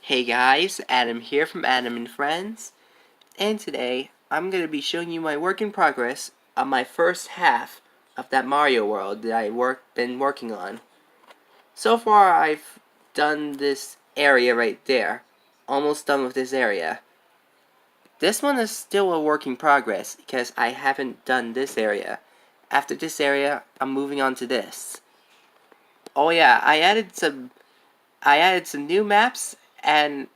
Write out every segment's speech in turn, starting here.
Hey guys, Adam here from Adam and Friends, and today I'm going to be showing you my work in progress on my first half of that Mario world that been working on. So far I've done this area right there, almost done with this area. This one is still a work in progress because I haven't done this area. After this area, I'm moving on to this. Oh yeah, I added some new maps, and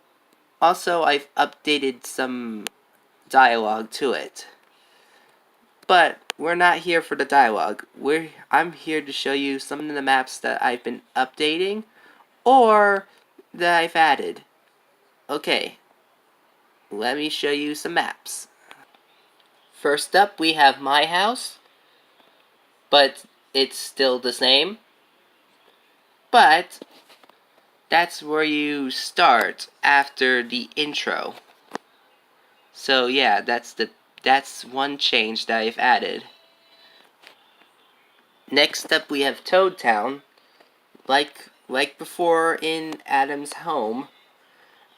also I've updated some dialogue to it. But we're not here for the dialogue. I'm here to show you some of the maps that I've been updating or that I've added. Okay, let me show you some maps. First up, we have my house, but it's still the same. But that's where you start after the intro. So yeah, that's one change that I've added. Next up, we have Toad Town. Like before in Adam's home,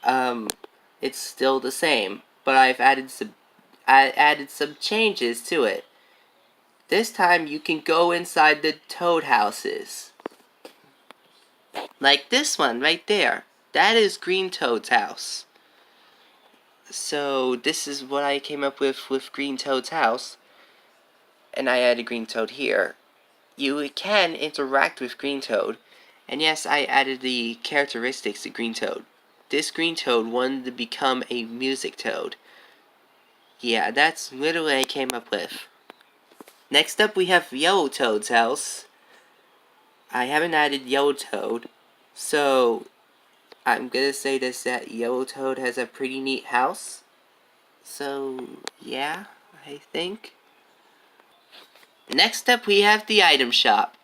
it's still the same, but I added some changes to it. This time you can go inside the Toad houses. Like this one right there. That is Green Toad's house. So this is what I came up with Green Toad's house. And I added Green Toad here. You can interact with Green Toad. And yes, I added the characteristics to Green Toad. This Green Toad wanted to become a music toad. Yeah, that's literally what I came up with. Next up, we have Yellow Toad's house. I haven't added Yellow Toad, so I'm gonna say that Yellow Toad has a pretty neat house. So, yeah, I think. Next up, we have the item shop.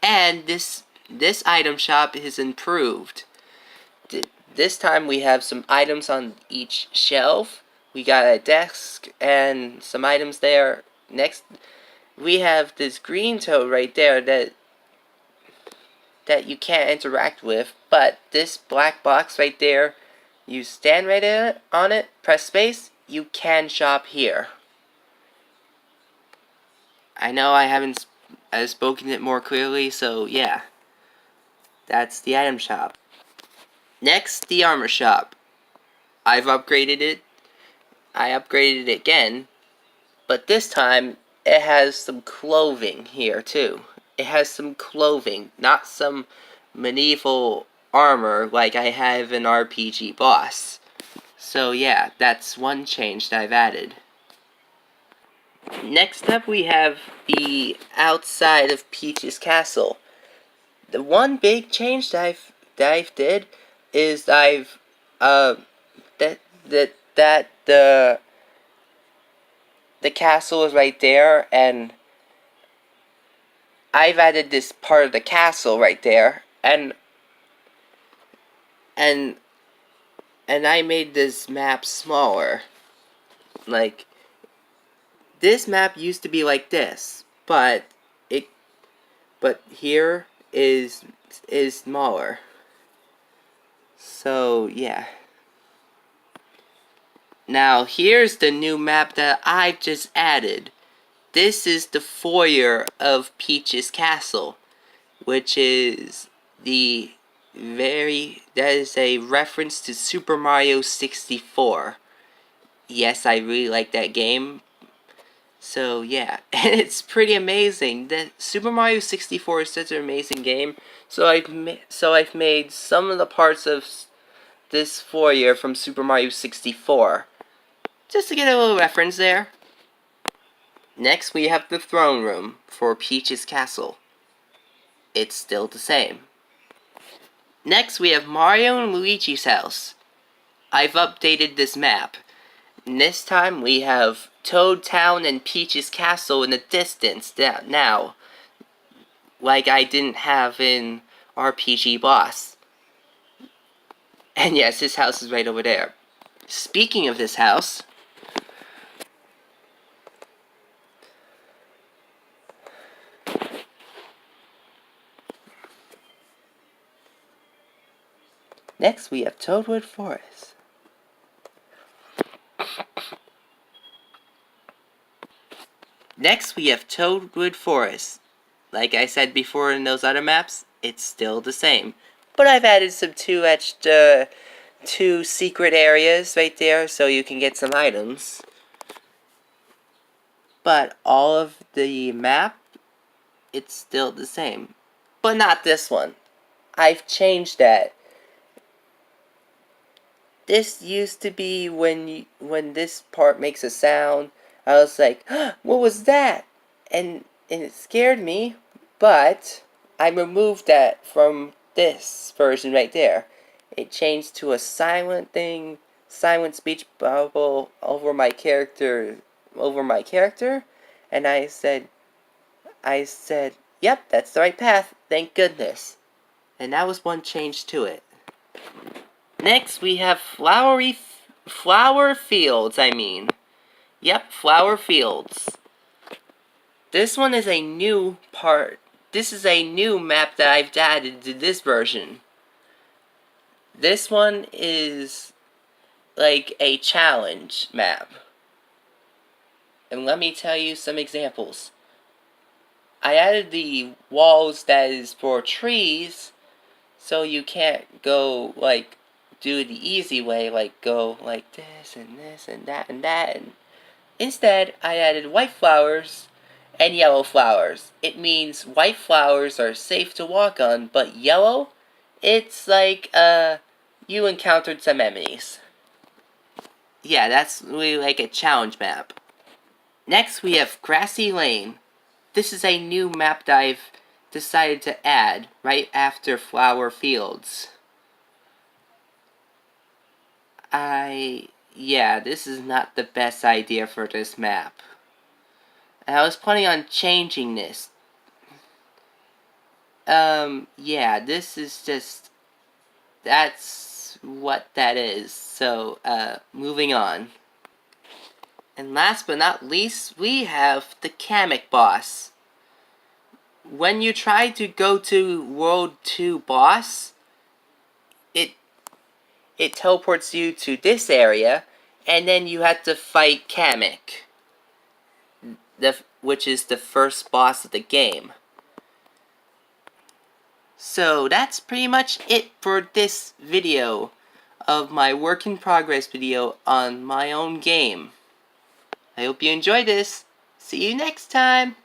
And this item shop is improved. This time we have some items on each shelf. We got a desk and some items there. Next, we have this green toad right there that you can't interact with. But this black box right there, you stand right on it, press space, you can shop here. I know I haven't spoken it more clearly, so yeah. That's the item shop. Next, the armor shop. I've upgraded it. I upgraded it again, but this time it has some clothing here too. It has some clothing, not some medieval armor like I have in RPG Boss. So yeah, that's one change that I've added. Next up, we have the outside of Peach's castle. The one big change that I've did is I've the castle is right there, and I've added this part of the castle right there, and I made this map smaller. Like, this map used to be like this, but here is smaller. So yeah. Now here's the new map that I just added. This is the foyer of Peach's castle, which is that is a reference to Super Mario 64. Yes, I really like that game. So yeah, and it's pretty amazing. The Super Mario 64 is such an amazing game. So I've made some of the parts of this foyer from Super Mario 64, just to get a little reference there. Next, we have the throne room for Peach's castle. It's still the same. Next, we have Mario and Luigi's house. I've updated this map. And this time, we have Toad Town and Peach's castle in the distance now, like I didn't have in RPG Boss. And yes, his house is right over there. Speaking of this house, Next, we have Toadwood Forest. Next, we have Toadwood Forest. Like I said before in those other maps, it's still the same. But I've added some two secret areas right there so you can get some items. But all of the map, it's still the same. But not this one. I've changed that. This used to be when this part makes a sound, I was like, what was that? And it scared me, but I removed that from this version right there. It changed to a silent thing, silent speech bubble over my character, and I said, yep, that's the right path, thank goodness. And that was one change to it. Next, we have flower fields, Yep, flower fields. This one is a new part. This is a new map that I've added to this version. This one is like a challenge map. And let me tell you some examples. I added the walls that is for trees, so you can't go like do the easy way, like go like this and this and that and that. And instead, I added white flowers and yellow flowers. It means white flowers are safe to walk on, but yellow, it's like you encountered some enemies. Yeah, that's really like a challenge map. Next, we have Grassy Lane. This is a new map that I've decided to add right after Flower Fields. Yeah, this is not the best idea for this map. And I was planning on changing this. Yeah, this is just, that's what that is. So, moving on. And last but not least, we have the Kamek boss. When you try to go to World 2 boss, it teleports you to this area, and then you have to fight Kamek, which is the first boss of the game. So that's pretty much it for this video of my work in progress video on my own game. I hope you enjoyed this. See you next time!